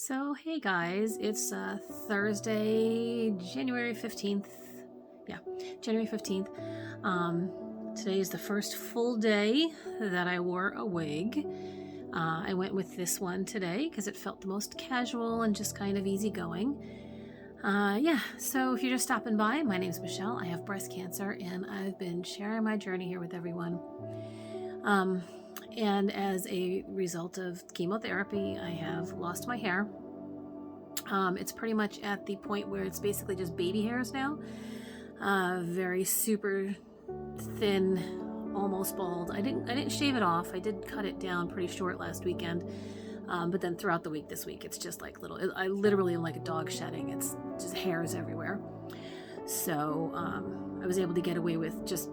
So, hey guys, it's Thursday, January 15th. Yeah, January 15th. Today is the first full day that I wore a wig. I went with this one today because it felt the most casual and just kind of easygoing. So if you're just stopping by, my name's Michelle. I have breast cancer and I've been sharing my journey here with everyone. And as a result of chemotherapy, I have lost my hair. It's pretty much at the point where it's basically just baby hairs now. Very super thin, almost bald. I didn't shave it off. I did cut it down pretty short last weekend. But then throughout the week this week, it's just like I literally am like a dog shedding. It's just hairs everywhere. So I was able to get away with just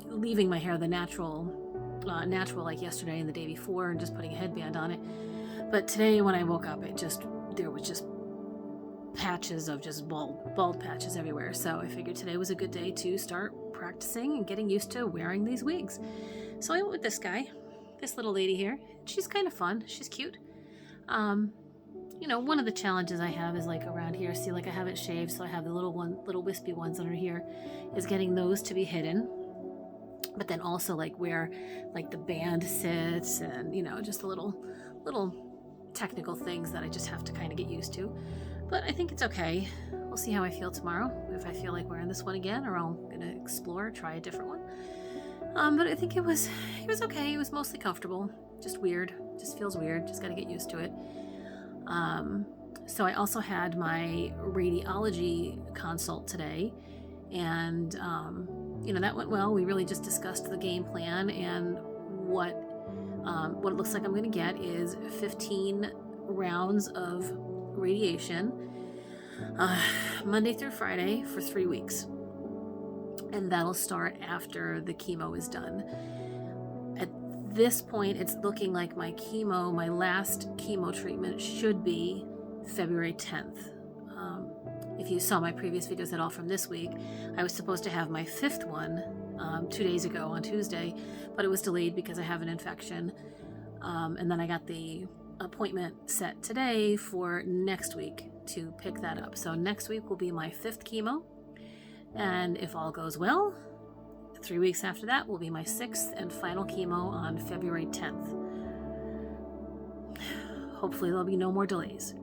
leaving my hair the natural like yesterday and the day before and just putting a headband on it. But today when I woke up, there was just patches of just bald patches everywhere. So I figured today was a good day to start practicing and getting used to wearing these wigs. So I went with this little lady here. She's kind of fun. She's cute. One of the challenges I have is like around here. See, like I haven't shaved, so I have the little wispy ones under here, is getting those to be hidden. But then also like where like the band sits and, just the little technical things that I just have to kind of get used to. But I think it's okay. We'll see how I feel tomorrow. If I feel like wearing this one again, or I'm gonna explore, try a different one. But I think it was okay. It was mostly comfortable. Just weird. Just feels weird. Just gotta get used to it. So I also had my radiology consult today, and that went well. We really just discussed the game plan, and what it looks like I'm going to get is 15 rounds of radiation, Monday through Friday for 3 weeks, and that'll start after the chemo is done. At this point, it's looking like my last chemo treatment should be February 10th. If you saw my previous videos at all from this week, I was supposed to have my 5th one 2 days ago on Tuesday, but it was delayed because I have an infection. And then I got the appointment set today for next week to pick that up. So next week will be my 5th chemo. And if all goes well, 3 weeks after that will be my 6th and final chemo on February 10th. Hopefully there'll be no more delays.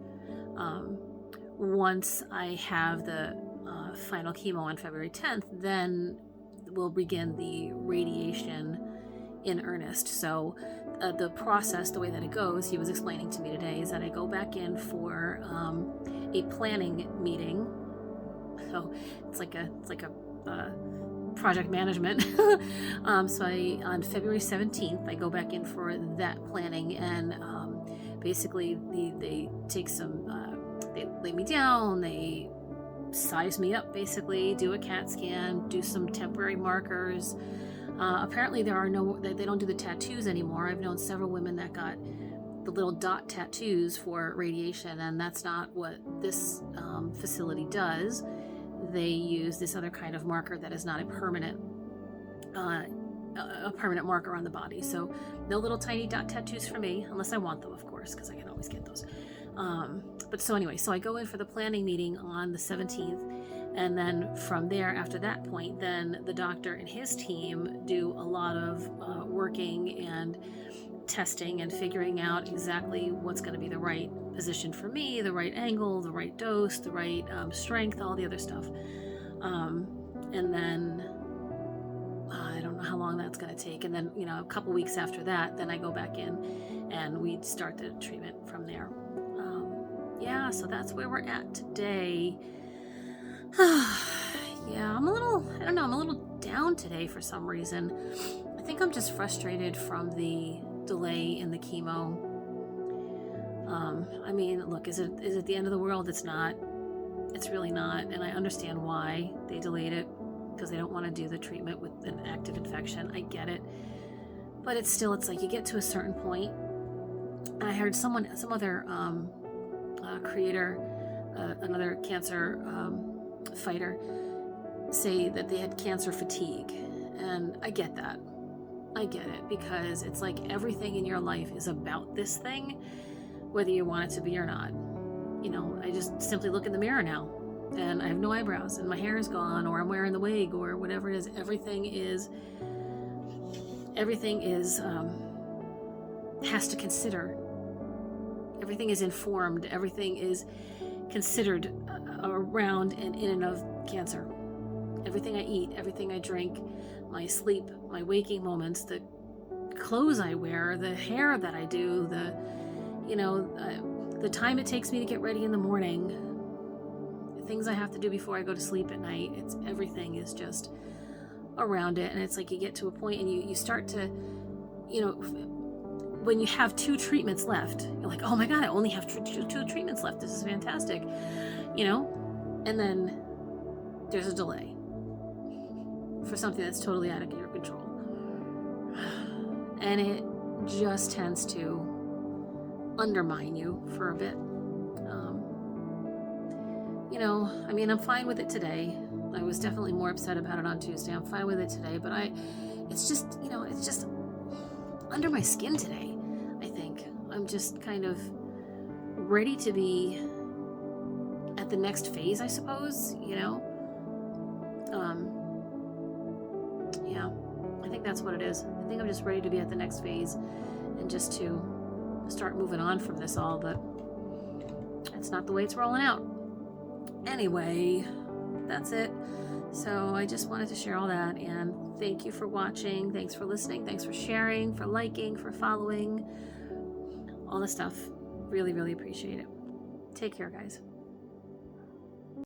Once I have the final chemo on February 10th, then we'll begin the radiation in earnest. So the process, the way that it goes, he was explaining to me today, is that I go back in for a planning meeting. So it's like a project management. So on February 17th, I go back in for that planning, and basically they take some. They lay me down, they size me up, basically, do a CAT scan, do some temporary markers. Apparently they don't do the tattoos anymore. I've known several women that got the little dot tattoos for radiation, and that's not what this facility does. They use this other kind of marker that is not a permanent marker on the body. So no little tiny dot tattoos for me, unless I want them, of course, because I can always get those. So I go in for the planning meeting on the 17th, and then from there, after that point, then the doctor and his team do a lot of working and testing and figuring out exactly what's going to be the right position for me, the right angle, the right dose, the right strength, all the other stuff. And then I don't know how long that's going to take. And then, a couple weeks after that, then I go back in and we start the treatment from there. So that's where we're at today. I'm a little down today for some reason. I think I'm just frustrated from the delay in the chemo. Look, is it the end of the world? It's not. It's really not, and I understand why they delayed it, because they don't want to do the treatment with an active infection. I get it, but it's like you get to a certain point. I heard some other creator, another cancer fighter, say that they had cancer fatigue, and I get that. I get it, because it's like everything in your life is about this thing, whether you want it to be or not. I just simply look in the mirror now, and I have no eyebrows, and my hair is gone, or I'm wearing the wig, or whatever it is. Everything is has to consider. Everything is informed. Everything is considered around and in and of cancer. Everything I eat, everything I drink, my sleep, my waking moments, the clothes I wear, the hair that I do, the time it takes me to get ready in the morning, the things I have to do before I go to sleep at night. Everything is just around it. And it's like you get to a point and you start to, when you have 2 treatments left, you're like, oh my God, I only have two treatments left. This is fantastic, and then there's a delay for something that's totally out of your control. And it just tends to undermine you for a bit. I'm fine with it today. I was definitely more upset about it on Tuesday. I'm fine with it today, but it's just under my skin today. I think I'm just kind of ready to be at the next phase, I suppose, yeah, I think that's what it is. I think I'm just ready to be at the next phase and just to start moving on from this all, but it's not the way it's rolling out. Anyway, that's it. So I just wanted to share all that, and thank you for watching. Thanks for listening. Thanks for sharing, for liking, for following, all the stuff. Really, really appreciate it. Take care, guys.